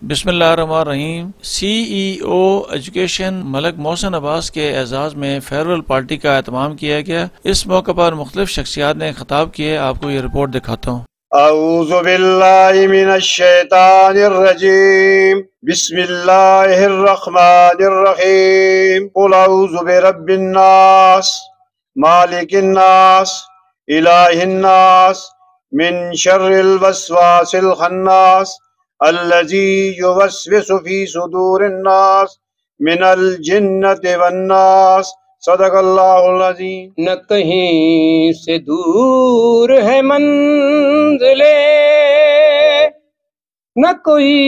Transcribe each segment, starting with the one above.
بسم اللہ الرحمن الرحیم۔ سی ای او ایجوکیشن ملک محسن عباس کے اعزاز میں فیئرویل پارٹی کا اہتمام کیا گیا۔ اس موقع پر مختلف شخصیات نے خطاب کیے، آپ کو یہ رپورٹ دکھاتا ہوں۔ اعوذ باللہ من الشیطان الرجیم، بسم اللہ الرحمن الرحیم، قل اعوذ برب الناس مالک الناس الہ الناس من شر الوسواس الخناس الذی یوسوس فی صدور الناس من الجنۃ والناس۔ صدق اللہ العظیم۔ نہ کہیں سے دور ہے منزلیں، نہ کوئی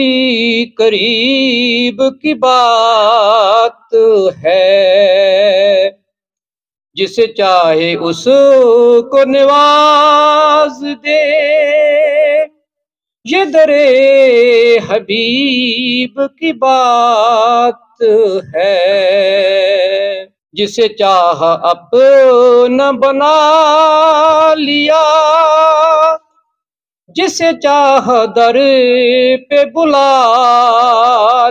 قریب کی بات ہے، جسے چاہے اس کو نواز دے، یہ در حبیب کی بات ہے، جسے چاہ اپنا بنا لیا، جسے چاہ در پہ بلا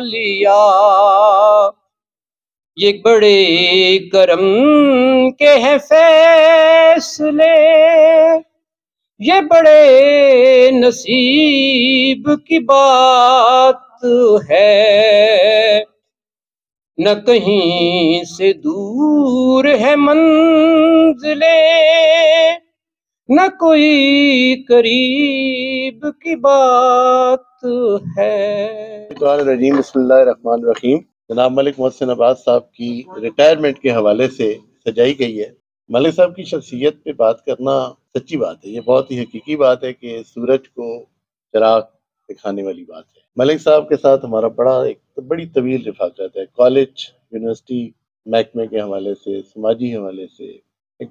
لیا، یہ بڑے کرم کے ہیں فیصلے، یہ بڑے نصیب کی بات ہے، نہ کہیں سے دور ہے منزلیں، نہ کوئی قریب کی بات ہے۔ بسم اللہ الرحمن الرحیم۔ جناب ملک محسن عباس صاحب کی ریٹائرمنٹ کے حوالے سے سجائی گئی ہے۔ ملک صاحب کی شخصیت پہ بات کرنا سچی بات ہے، یہ بہت ہی حقیقی بات ہے کہ سورج کو چراغ دکھانے والی بات ہے۔ ملک صاحب کے ساتھ ہمارا بڑی طویل رفاقت ہے، کالج، یونیورسٹی، محکمے کے حوالے سے، سماجی حوالے سے ایک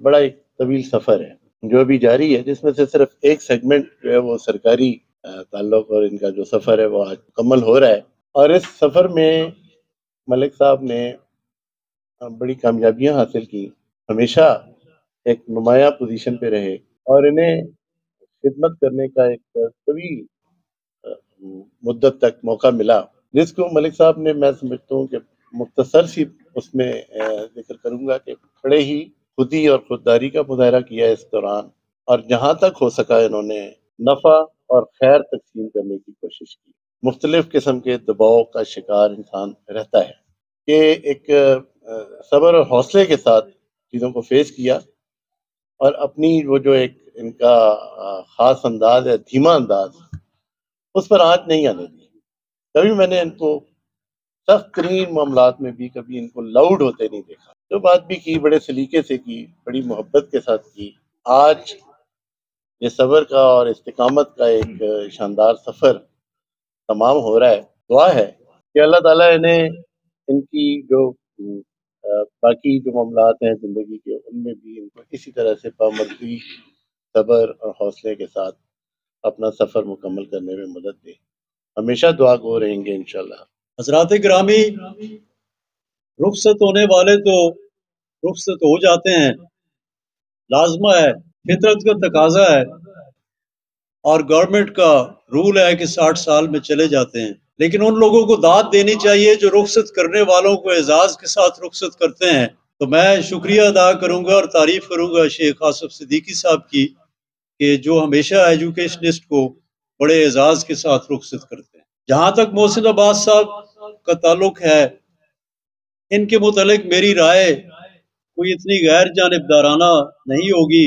طویل سفر ہے جو ابھی جاری ہے، جس میں سے صرف ایک سیگمنٹ جو ہے وہ سرکاری تعلق اور ان کا جو سفر ہے وہ آج مکمل ہو رہا ہے۔ اور اس سفر میں ملک صاحب نے بڑی کامیابیاں حاصل کی، ہمیشہ ایک نمایاں پوزیشن پہ رہے اور انہیں خدمت کرنے کا ایک طویل مدت تک موقع ملا، جس کو ملک صاحب نے، میں سمجھتا ہوں کہ مختصر سی اس میں ذکر کروں گا کہ بڑے ہی خودی اور خودداری کا مظاہرہ کیا اس دوران، اور جہاں تک ہو سکا انہوں نے نفع اور خیر تقسیم کرنے کی کوشش کی۔ مختلف قسم کے دباؤ کا شکار انسان رہتا ہے کہ ایک صبر اور حوصلے کے ساتھ چیزوں کو فیس کیا، اور اپنی وہ جو ایک ان کا خاص انداز ہے، دھیما انداز، اس پر آنچ نہیں آنے دی۔ کبھی میں نے ان کو سخت ترین معاملات میں بھی کبھی ان کو لاؤڈ ہوتے نہیں دیکھا، جو بات بھی کی بڑے سلیقے سے کی، بڑی محبت کے ساتھ کی۔ آج یہ صبر کا اور استقامت کا ایک شاندار سفر تمام ہو رہا ہے۔ دعا ہے کہ اللہ تعالیٰ انہیں ان کی جو باقی جو معاملات ہیں زندگی کے، ان میں بھی ان کو اسی طرح سے پامردی، صبر اور حوصلے کے ساتھ اپنا سفر مکمل کرنے میں مدد دے۔ ہمیشہ دعا گو رہیں گے انشاءاللہ۔ حضرات گرامی، رخصت ہونے والے تو رخصت ہو جاتے ہیں، لازمہ ہے، فطرت کا تقاضا ہے، اور گورنمنٹ کا رول ہے کہ 60 سال میں چلے جاتے ہیں، لیکن ان لوگوں کو داد دینی چاہیے جو رخصت کرنے والوں کو اعزاز کے ساتھ رخصت کرتے ہیں۔ تو میں شکریہ ادا کروں گا اور تعریف کروں گا شیخ آصف صدیقی صاحب کی، کہ جو ہمیشہ ایجوکیشنسٹ کو بڑے اعزاز کے ساتھ رخصت کرتے ہیں۔ جہاں تک محسن عباس صاحب کا تعلق ہے، ان کے متعلق میری رائے کوئی اتنی غیر جانبدارانہ نہیں ہوگی،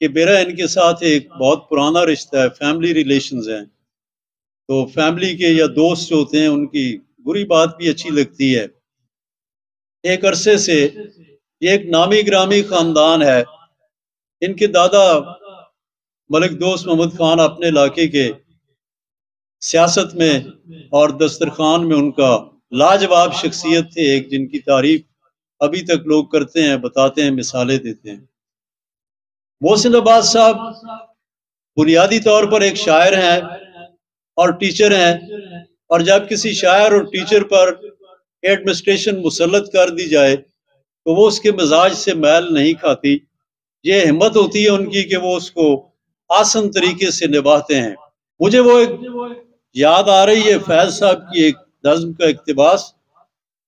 کہ میرا ان کے ساتھ ایک بہت پرانا رشتہ ہے، فیملی ریلیشنز ہیں، تو فیملی کے یا دوست جو ہوتے ہیں ان کی بری بات بھی اچھی لگتی ہے۔ ایک عرصے سے یہ ایک نامی گرامی خاندان ہے، ان کے دادا ملک دوست محمد خان اپنے علاقے کے سیاست میں اور دسترخوان میں ان کا لاجواب شخصیت تھے، ایک جن کی تعریف ابھی تک لوگ کرتے ہیں، بتاتے ہیں، مثالیں دیتے ہیں۔ محسن عباس صاحب بنیادی طور پر ایک شاعر ہیں اور ٹیچر ہیں، اور جب کسی شاعر اور ٹیچر پر ایڈمنسٹریشن مسلط کر دی جائے تو وہ اس کے مزاج سے میل نہیں کھاتی۔ یہ ہمت ہوتی ہے ان کی کہ وہ اس کو آسن طریقے سے نبھاتے ہیں۔ مجھے وہ ایک یاد آ رہی ہے فیض صاحب کی ایک نظم کا اقتباس،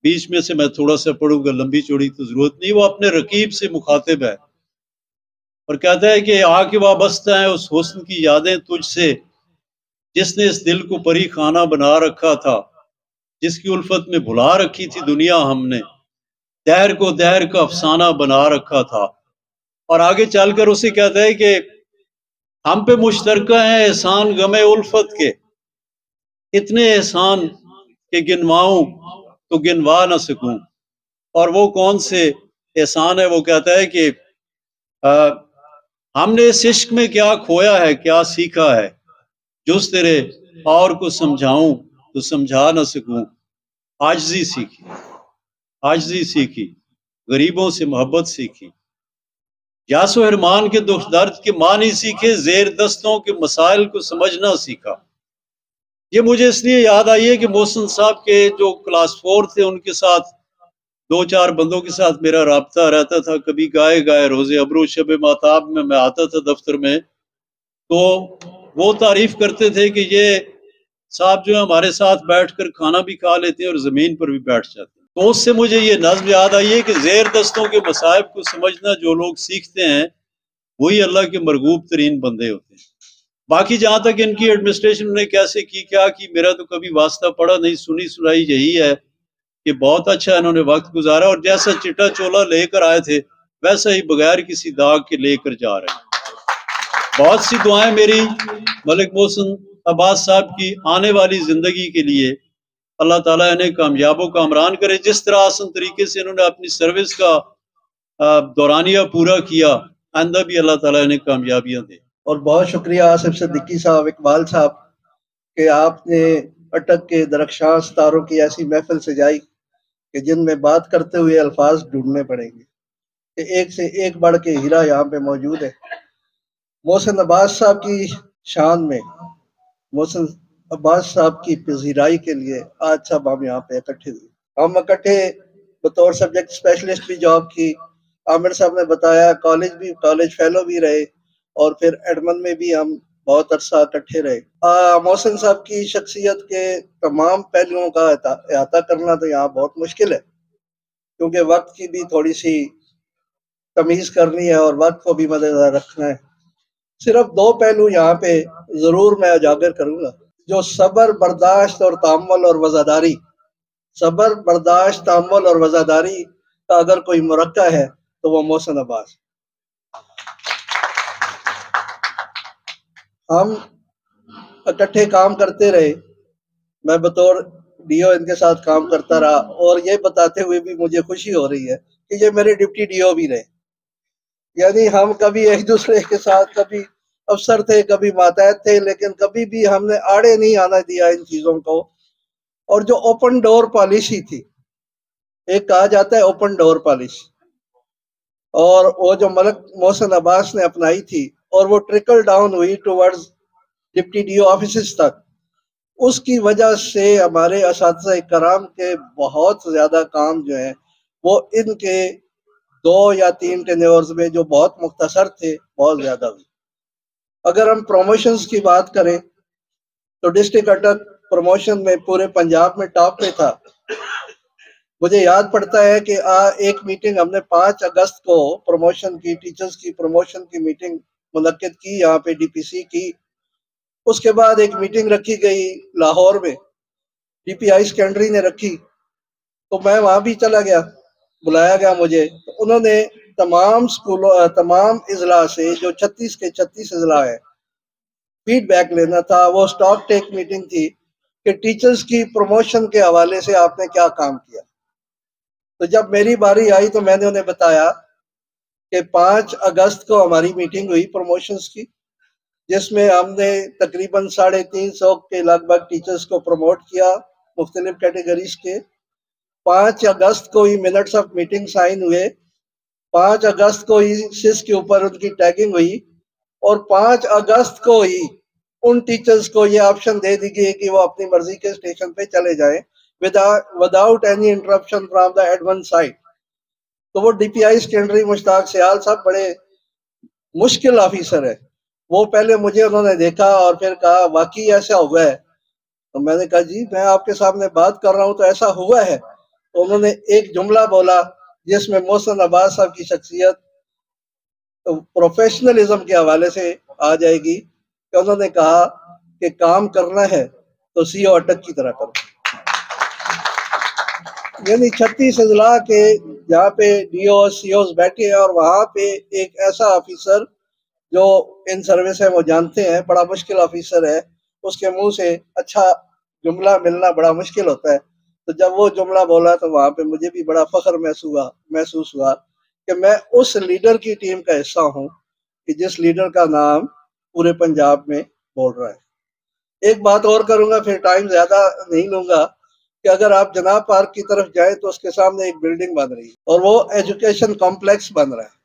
بیچ میں سے میں تھوڑا سا پڑھوں گا، لمبی چوڑی تو ضرورت نہیں۔ وہ اپنے رقیب سے مخاطب ہے اور کہتا ہے کہ آ کے وابستہ ہیں اس حسن کی یادیں تجھ سے، جس نے اس دل کو پری خانہ بنا رکھا تھا، جس کی الفت میں بھلا رکھی تھی دنیا ہم نے، دہر کو دہر کا افسانہ بنا رکھا تھا۔ اور آگے چل کر اسے کہتا ہے کہ ہم پہ مشترکہ ہیں احسان غم الفت کے، اتنے احسان کہ گنواؤں تو گنوا نہ سکوں۔ اور وہ کون سے احسان ہے؟ وہ کہتا ہے کہ ہم نے اس عشق میں کیا کھویا ہے، کیا سیکھا ہے، جس تیرے اور کو سمجھاؤں تو سمجھا نہ سکوں۔ عاجزی سیکھی، عاجزی سیکھی، غریبوں سے محبت سیکھی، یاس و حرمان کے دکھ درد کے معنی سیکھے، زیر دستوں کے مسائل کو سمجھنا سیکھا۔ یہ مجھے اس لیے یاد آئی ہے کہ محسن صاحب کے جو کلاس 4 تھے، ان کے ساتھ 2-4 بندوں کے ساتھ میرا رابطہ رہتا تھا۔ کبھی گائے روز ابرو شب ماتاب میں آتا تھا دفتر میں، تو وہ تعریف کرتے تھے کہ یہ صاحب جو ہمارے ساتھ بیٹھ کر کھانا بھی کھا لیتے ہیں اور زمین پر بھی بیٹھ جاتے ہیں۔ تو اس سے مجھے یہ نظم یاد آئی ہے کہ زیر دستوں کے مصائب کو سمجھنا جو لوگ سیکھتے ہیں وہی اللہ کے مرغوب ترین بندے ہوتے ہیں۔ باقی جہاں تک ان کی ایڈمنسٹریشن نے کیسے کی، کیا کی، میرا تو کبھی واسطہ پڑا نہیں، سنی سنائی یہی ہے کہ بہت اچھا انہوں نے وقت گزارا، اور جیسا چٹا چولا لے کر آئے تھے ویسا ہی بغیر کسی داغ کے لے کر جا رہے ہیں۔ بہت سی دعائیں میری ملک محسن عباس صاحب کی آنے والی زندگی کے لیے، اللہ تعالیٰ انہیں کامیاب و کامران کرے۔ جس طرح آسان طریقے سے انہوں نے اپنی سروس کا دورانیہ پورا کیا، آئندہ بھی اللہ تعالیٰ انہیں کامیابیاں دے۔ اور بہت شکریہ آصف صدیقی صاحب، اقبال صاحب، کہ آپ نے اٹک کے درخشاں ستاروں کی ایسی محفل سجائی کہ جن میں بات کرتے ہوئے الفاظ ڈھونڈنے پڑیں گے کہ ایک سے ایک بڑھ کے ہیرا یہاں پہ موجود ہے۔ محسن عباس صاحب کی شان میں، محسن عباس صاحب کی پذیرائی کے لیے آج سب ہم یہاں پہ اکٹھے ہوئے۔ ہم اکٹھے بطور سبجیکٹ اسپیشلسٹ بھی جاب کی، عامر صاحب نے بتایا کالج فیلو بھی رہے، اور پھر ایڈمن میں بھی ہم بہت عرصہ اکٹھے رہے۔ محسن صاحب کی شخصیت کے تمام پہلوؤں کا احاطہ کرنا تو یہاں بہت مشکل ہے، کیونکہ وقت کی بھی تھوڑی سی تمیز کرنی ہے اور وقت کو بھی مدنظر رکھنا ہے۔ صرف 2 پہلو یہاں پہ ضرور میں اجاگر کروں گا، جو صبر، برداشت اور تحمل اور وفاداری، صبر، برداشت، تحمل اور وفاداری کا اگر کوئی مرکب ہے تو وہ محسن عباس۔ ہم اکٹھے کام کرتے رہے، میں بطور ڈی او ان کے ساتھ کام کرتا رہا، اور یہ بتاتے ہوئے بھی مجھے خوشی ہو رہی ہے کہ یہ میرے ڈپٹی ڈی او بھی رہے۔ یعنی ہم کبھی ایک دوسرے کے ساتھ، کبھی افسر تھے، کبھی ماتحت تھے، لیکن کبھی بھی ہم نے آڑے نہیں آنا دیا ان چیزوں کو۔ اور جو اوپن ڈور پالیسی تھی، ایک کہا جاتا ہے اوپن ڈور پالیسی، اور وہ جو ملک محسن عباس نے اپنائی تھی، اور وہ ٹرکل ڈاؤن ہوئی towards deputy D O offices تک، اس کی وجہ سے ہمارے اساتذہ کرام کے بہت زیادہ کام جو ہیں وہ ان کے 2 یا 3 ٹینیورز میں، جو بہت مختصر تھے، بہت زیادہ ہوئی۔ اگر ہم پروموشنز کی بات کریں تو ڈسٹرکٹ اٹک پروموشن میں پورے پنجاب میں ٹاپ پہ تھا۔ مجھے یاد پڑتا ہے کہ ایک میٹنگ ہم نے 5 اگست کو پروموشن کی، ٹیچرز کی پروموشن کی میٹنگ منعقد کی یہاں پہ ڈی پی سی کی۔ اس کے بعد ایک میٹنگ رکھی گئی لاہور میں، ڈی پی آئی سیکنڈری نے رکھی، تو میں وہاں بھی چلا گیا، بلایا گیا مجھے۔ تو انہوں نے تمام اضلاع سے، جو 36 کے 36 اضلاع ہیں، فیڈ بیک لینا تھا۔ وہ سٹاک ٹیک میٹنگ تھی کہ ٹیچرز کی پروموشن کے حوالے سے آپ نے کیا کام کیا۔ تو جب میری باری آئی تو میں نے انہیں بتایا کہ 5 اگست کو ہماری میٹنگ ہوئی پروموشنز کی، جس میں ہم نے تقریباً 350 کے لگ بھگ ٹیچرز کو پروموٹ کیا مختلف کیٹیگریز کے۔ 5 اگست کو ہی منٹس آف میٹنگ سائن ہوئے، 5 اگست کو ہی سس کے اوپر ان کی ٹیگنگ ہوئی، اور 5 اگست کو ہی ان ٹیچرز کو یہ آپشن دے دی گئی کہ وہ اپنی مرضی کے اسٹیشن پہ چلے جائیں without any interruption from the admin side. تو وہ ڈی پی آئی سیکنڈری مشتاق سیال صاحب بڑے مشکل آفیسر ہے۔ وہ پہلے مجھے انہوں نے دیکھا اور پھر کہا واقعی ایسا ہوا ہے تو میں نے کہا جی میں آپ کے سامنے بات کر رہا ہوں تو ایسا ہوا ہے؟ تو انہوں نے ایک جملہ بولا جس میں محسن عباس صاحب کی شخصیت پروفیشنلزم کے حوالے سے آ جائے گی، کہ انہوں نے کہا کہ کام کرنا ہے تو سی او اٹک کی طرح کرو۔ یعنی 36 اضلاع کے جہاں پہ ڈی او سی اوز بیٹھے ہیں، اور وہاں پہ ایک ایسا آفیسر جو ان سروس ہے وہ جانتے ہیں بڑا مشکل آفیسر ہے، اس کے منہ سے اچھا جملہ ملنا بڑا مشکل ہوتا ہے۔ تو جب وہ جملہ بولا تو وہاں پہ مجھے بھی بڑا فخر محسوس ہوا کہ میں اس لیڈر کی ٹیم کا حصہ ہوں کہ جس لیڈر کا نام پورے پنجاب میں بول رہا ہے۔ ایک بات اور کروں گا، پھر ٹائم زیادہ نہیں لوں گا، کہ اگر آپ جناب پارک کی طرف جائیں تو اس کے سامنے ایک بلڈنگ بن رہی ہے، اور وہ ایجوکیشن کمپلیکس بن رہا ہے۔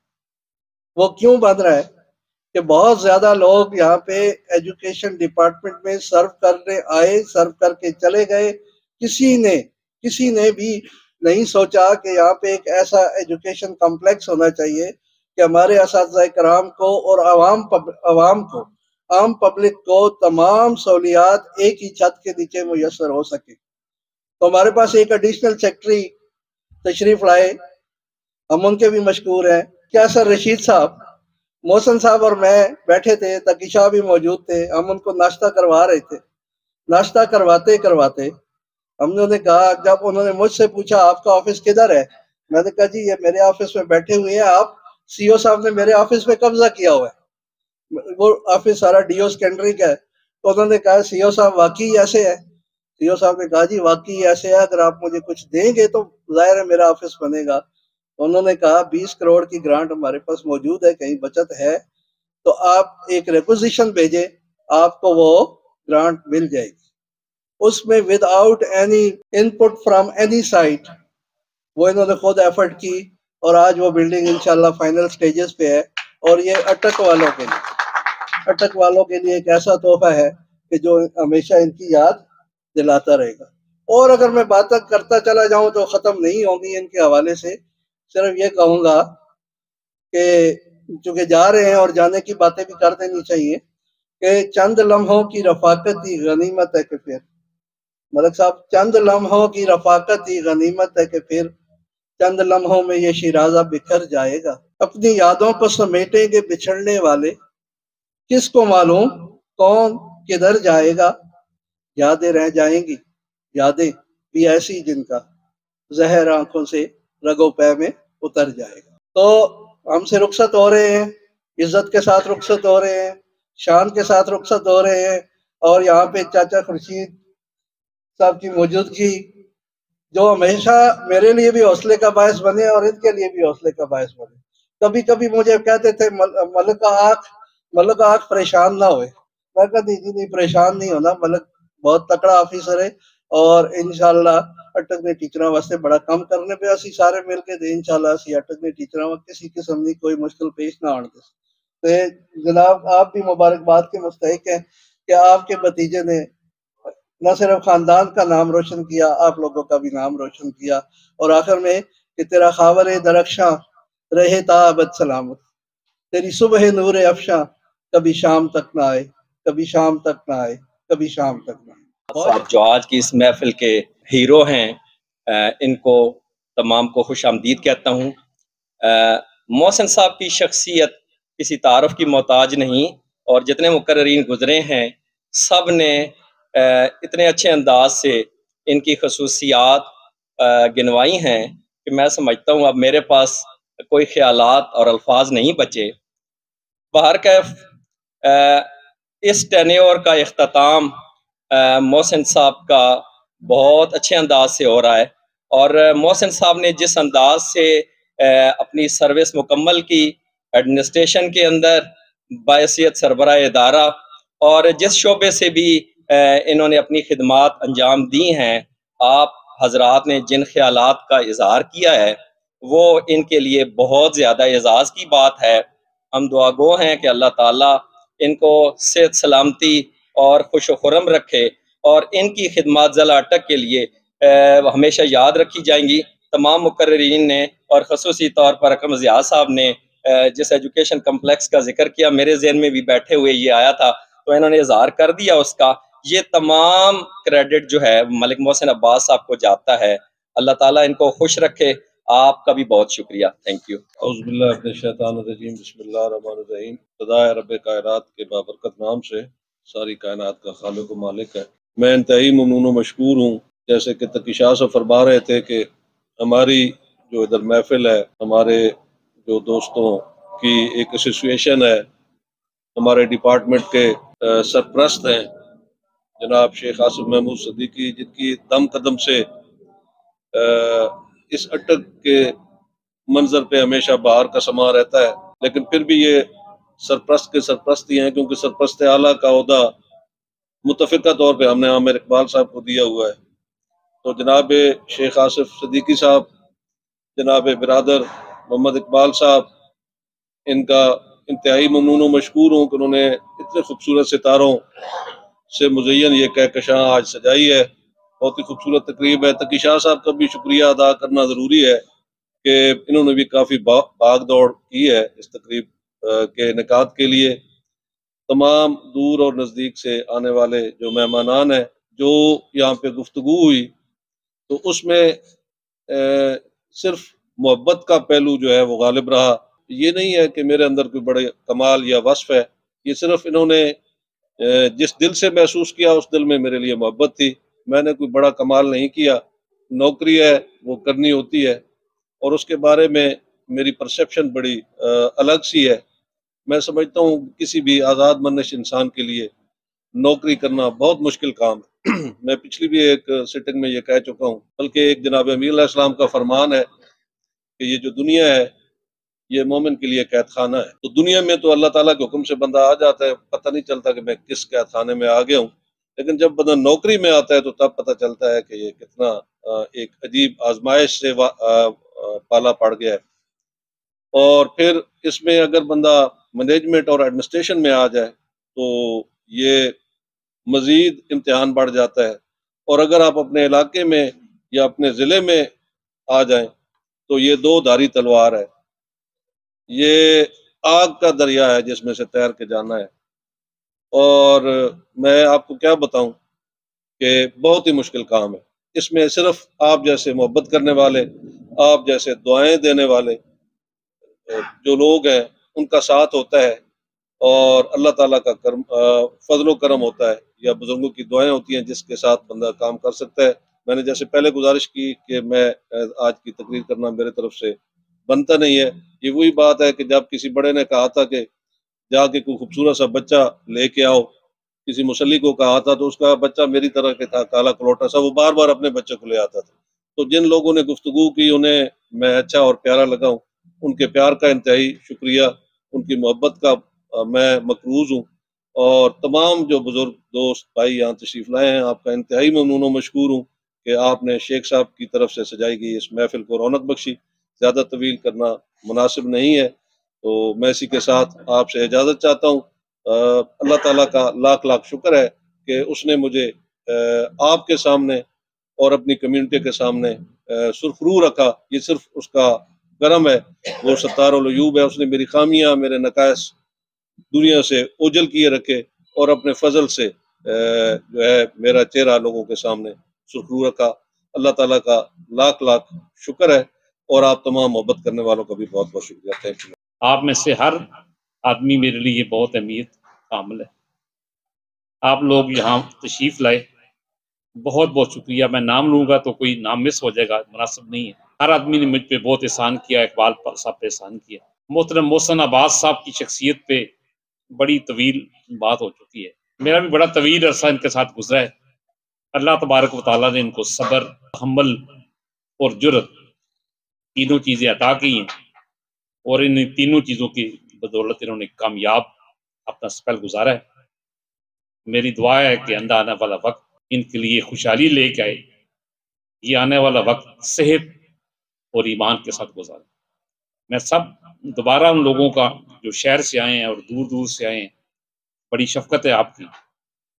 وہ کیوں بن رہا ہے؟ کہ بہت زیادہ لوگ یہاں پہ ایجوکیشن ڈپارٹمنٹ میں سرو کرنے آئے، سرو کر کے چلے گئے، کسی نے بھی نہیں سوچا کہ یہاں پہ ایک ایسا ایجوکیشن کمپلیکس ہونا چاہیے کہ ہمارے اساتذہ کرام کو اور عوام کو، عام پبلک کو تمام سہولیات ایک ہی چھت کے نیچے میسر ہو سکے۔ تو ہمارے پاس ایک ایڈیشنل سیکٹری تشریف لائے، ہم ان کے بھی مشکور ہیں، کیا سر رشید صاحب، محسن صاحب اور میں بیٹھے تھے، تقی شاہ بھی موجود تھے، ہم ان کو ناشتہ کروا رہے تھے۔ ناشتہ کرواتے ہم نے انہیں کہا، جب انہوں نے مجھ سے پوچھا آپ کا آفس کدھر ہے، میں نے کہا جی یہ میرے آفس میں بیٹھے ہوئے ہیں، آپ سی او صاحب نے میرے آفس میں قبضہ کیا ہوا ہے، وہ آفس سارا ڈی او سیکنڈری کا ہے۔ تو انہوں نے کہا سی او صاحب واقعی ایسے ہے؟ سی او صاحب نے کہا جی واقعی ایسے ہے، اگر آپ مجھے کچھ دیں گے تو ظاہر ہے میرا آفس بنے گا۔ انہوں نے کہا 20 کروڑ کی گرانٹ ہمارے پاس موجود ہے، کہیں بچت ہے تو آپ ایک ریپوزیشن بھیجیں، آپ کو وہ گرانٹ مل جائے گی۔ اس میں without any input from any site وہ انہوں نے خود ایفرٹ کی، اور آج وہ بلڈنگ انشاءاللہ فائنل سٹیجز پہ ہے، اور یہ اٹک والوں کے لیے ایک ایسا تحفہ ہے کہ جو ہمیشہ ان کی یاد دلاتا رہے گا۔ اور اگر میں باتیں کرتا چلا جاؤں تو ختم نہیں ہوں گی ان کے حوالے سے، صرف یہ کہوں گا کہ چونکہ جا رہے ہیں اور جانے کی باتیں بھی کر دینی چاہیے، کہ چند لمحوں کی رفاقت ہی غنیمت ہے کہ پھر ملک صاحب، چند لمحوں کی رفاقت ہی غنیمت ہے کہ پھر چند لمحوں میں یہ شیرازہ بکھر جائے گا۔ اپنی یادوں کو سمیٹیں گے بچھڑنے والے، کس کو معلوم کون کدھر جائے گا۔ یادیں رہ جائیں گی، یادیں بھی ایسی جن کا زہر آنکھوں سے رگو پے میں اتر جائے گا۔ تو ہم سے رخصت ہو رہے ہیں، عزت کے ساتھ رخصت ہو رہے ہیں، شان کے ساتھ رخصت ہو رہے ہیں، اور یہاں پہ چاچا خورشید صاحب کی موجودگی جو ہمیشہ میرے لیے بھی حوصلے کا باعث بنے اور ان کے لیے بھی حوصلے کا باعث بنے۔ کبھی کبھی مجھے کہتے تھے ملک آنکھ پریشان نہ ہوئے، میں کہتی جی نہیں پریشان نہیں ہونا، ملک بہت تکڑا آفیسر ہے، اور انشاءاللہ اٹک نے ٹیچراں واسطے بڑا کم کرنے پہ اسی سارے مل کے دے انشاءاللہ اسی اٹک نے ٹیچراں کسی قسم کی کوئی مشکل پیش نہ آن دے۔ تو جناب آپ بھی مبارکباد کے مستحق ہیں کہ آپ کے بھتیجے نے نہ صرف خاندان کا نام روشن کیا، آپ لوگوں کا بھی نام روشن کیا، اور آخر میں کہ تیرا خاور درخشاں رہے تا ابد سلامت، تیری صبح نور افشاں کبھی شام تک نہ آئے، کبھی شام تک نہ آئے، کبھی شام تک نہ آئے۔ صاحب جو آج کی اس محفل کے ہیرو ہیں، ان کو تمام کو خوش آمدید کہتا ہوں۔ محسن صاحب کی شخصیت کسی تعارف کی محتاج نہیں، اور جتنے مقررین گزرے ہیں سب نے اتنے اچھے انداز سے ان کی خصوصیات گنوائی ہیں کہ میں سمجھتا ہوں اب میرے پاس کوئی خیالات اور الفاظ نہیں بچے۔ بہرکیف اس ٹینیور کا اختتام محسن صاحب کا بہت اچھے انداز سے ہو رہا ہے، اور محسن صاحب نے جس انداز سے اپنی سروس مکمل کی ایڈمنسٹریشن کے اندر بحیثیت سربراہ ادارہ، اور جس شعبے سے بھی انہوں نے اپنی خدمات انجام دی ہیں، آپ حضرات نے جن خیالات کا اظہار کیا ہے وہ ان کے لیے بہت زیادہ اعزاز کی بات ہے۔ ہم دعا گو ہیں کہ اللہ تعالیٰ ان کو صحت سلامتی اور خوش و خرم رکھے، اور ان کی خدمات ضلع اٹک کے لیے ہمیشہ یاد رکھی جائیں گی۔ تمام مقررین نے اور خصوصی طور پر اکرم ضیاء صاحب نے جس ایجوکیشن کمپلیکس کا ذکر کیا، میرے ذہن میں بھی بیٹھے ہوئے یہ آیا تھا، تو انہوں نے اظہار کر دیا اس کا یہ تمام کریڈٹ جو ہے ملک محسن عباس صاحب کو جاتا ہے. اللہ تعالیٰ ان کو خوش رکھے. آپ کا بھی بہت شکریہ. Thank you. اعوذ باللہ من الشیطان الرجیم. بسم اللہ الرحمن الرحیم. خدائے رب کائنات کے بابرکت نام سے ساری کائنات کا خالق و مالک ہے. میں انتہائی ممنون و مشکور ہوں. جیسے کہ تقی شاہ سے فرما رہے تھے کہ ہماری جو ادھر محفل ہے، ہمارے جو دوستوں کی ایک ایسوسیشن ہے، ہمارے ڈپارٹمنٹ کے سرپرست ہیں جناب شیخ آصف محمود صدیقی، جن کی دم قدم سے اس اٹک کے منظر پہ ہمیشہ باہر کا سما رہتا ہے، لیکن پھر بھی یہ سرپرست کے سرپرست ہی ہیں، کیونکہ سرپرست اعلیٰ کا عہدہ متفقہ طور پہ ہم نے عامر اقبال صاحب کو دیا ہوا ہے. تو جناب شیخ آصف صدیقی صاحب، جناب برادر محمد اقبال صاحب، ان کا انتہائی ممنون و مشکور ہوں کہ انہوں نے اتنے خوبصورت ستاروں سے مزین یہ کہکشاں آج سجائی ہے. بہت ہی خوبصورت تقریب ہے. تقی شاہ صاحب کا بھی شکریہ ادا کرنا ضروری ہے کہ انہوں نے بھی کافی بھاگ دوڑ کی ہے اس تقریب کے انعقاد کے لیے. تمام دور اور نزدیک سے آنے والے جو مہمانان ہیں، جو یہاں پہ گفتگو ہوئی تو اس میں صرف محبت کا پہلو جو ہے وہ غالب رہا. یہ نہیں ہے کہ میرے اندر کوئی بڑے کمال یا وصف ہے، یہ صرف انہوں نے جس دل سے محسوس کیا اس دل میں میرے لیے محبت تھی. میں نے کوئی بڑا کمال نہیں کیا. نوکری ہے وہ کرنی ہوتی ہے، اور اس کے بارے میں میری پرسیپشن بڑی الگ سی ہے. میں سمجھتا ہوں کسی بھی آزاد منش انسان کے لیے نوکری کرنا بہت مشکل کام ہے. میں پچھلی بھی ایک سٹنگ میں یہ کہہ چکا ہوں، بلکہ ایک جناب امیر علیہ السلام کا فرمان ہے کہ یہ جو دنیا ہے یہ مومن کے لیے قید خانہ ہے. تو دنیا میں تو اللہ تعالیٰ کے حکم سے بندہ آ جاتا ہے، پتہ نہیں چلتا کہ میں کس قید خانے میں آ گیا ہوں. لیکن جب بندہ نوکری میں آتا ہے تو تب پتہ چلتا ہے کہ یہ کتنا ایک عجیب آزمائش سے پالا پڑ گیا ہے. اور پھر اس میں اگر بندہ مینجمنٹ اور ایڈمنسٹریشن میں آ جائے تو یہ مزید امتحان بڑھ جاتا ہے. اور اگر آپ اپنے علاقے میں یا اپنے ضلع میں آ جائیں تو یہ دو دھاری تلوار ہے، یہ آگ کا دریا ہے جس میں سے تیر کے جانا ہے. اور میں آپ کو کیا بتاؤں کہ بہت ہی مشکل کام ہے. اس میں صرف آپ جیسے محبت کرنے والے، آپ جیسے دعائیں دینے والے جو لوگ ہیں ان کا ساتھ ہوتا ہے، اور اللہ تعالیٰ کا فضل و کرم ہوتا ہے، یا بزرگوں کی دعائیں ہوتی ہیں جس کے ساتھ بندہ کام کر سکتا ہے. میں نے جیسے پہلے گزارش کی کہ میں آج کی تقریر کرنا میرے طرف سے بنتا نہیں ہے. یہ وہی بات ہے کہ جب کسی بڑے نے کہا تھا کہ جا کے کوئی خوبصورت سا بچہ لے کے آؤ، کسی مصلی کو کہا تھا تو اس کا بچہ میری طرح کے تھا، کالا کلوٹا سا، وہ بار بار اپنے بچے کو لے آتا تھا. تو جن لوگوں نے گفتگو کی انہیں میں اچھا اور پیارا لگا ہوں، ان کے پیار کا انتہائی شکریہ، ان کی محبت کا میں مقروض ہوں. اور تمام جو بزرگ دوست بھائی یہاں تشریف لائے ہیں، آپ کا انتہائی ممنون و مشکور ہوں کہ آپ نے شیخ صاحب کی طرف سے سجائی گئی اس محفل کو رونق بخشی. زیادہ طویل کرنا مناسب نہیں ہے، تو میں اسی کے ساتھ آپ سے اجازت چاہتا ہوں. اللہ تعالیٰ کا لاکھ لاکھ شکر ہے کہ اس نے مجھے آپ کے سامنے اور اپنی کمیونٹی کے سامنے سرخرو رکھا. یہ صرف اس کا کرم ہے، وہ ستار العیوب ہے. اس نے میری خامیاں، میرے نقائص دنیا سے اوجل کیے رکھے، اور اپنے فضل سے جو ہے میرا چہرہ لوگوں کے سامنے سرخرو رکھا. اللہ تعالیٰ کا لاکھ لاکھ شکر ہے، اور آپ تمام محبت کرنے والوں کا بھی بہت بہت شکریہ. Thank you. آپ میں سے ہر آدمی میرے لیے بہت اہمیت حامل ہے. آپ لوگ یہاں تشریف لائے، بہت بہت شکریہ. میں نام لوں گا تو کوئی نام مس ہو جائے گا، مناسب نہیں ہے. ہر آدمی نے مجھ پہ بہت احسان کیا، اقبال صاحب پہ احسان کیا. محترم محسن عباس صاحب کی شخصیت پہ بڑی طویل بات ہو چکی ہے. میرا بھی بڑا طویل عرصہ ان کے ساتھ گزرا ہے. اللہ تبارک و تعالیٰ نے ان کو صبر، تحمل اور جرت تینوں چیزیں عطا کی ہیں، اور ان تینوں چیزوں کی بدولت انہوں نے کامیاب اپنا سفر گزارا ہے. میری دعا ہے کہ آنے والا وقت ان کے لیے خوشحالی لے کے آئے. یہ آنے والا وقت صحت اور ایمان کے ساتھ گزارے. میں سب دوبارہ ان لوگوں کا جو شہر سے آئے ہیں اور دور دور سے آئے ہیں، بڑی شفقت ہے آپ کی،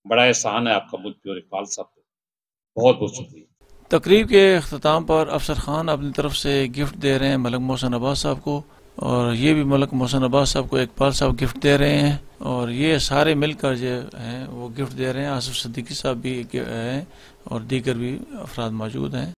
بڑا احسان ہے آپ کا مجھ پہ اور اقبال صاحب پہ. بہت بہت شکریہ. تقریب کے اختتام پر افسر خان اپنی طرف سے گفٹ دے رہے ہیں ملک محسن عباس صاحب کو، اور یہ بھی ملک محسن عباس صاحب کو اقبال صاحب گفٹ دے رہے ہیں. اور یہ سارے مل کر جو ہیں وہ گفٹ دے رہے ہیں. آصف صدیقی صاحب بھی ہیں اور دیگر بھی افراد موجود ہیں.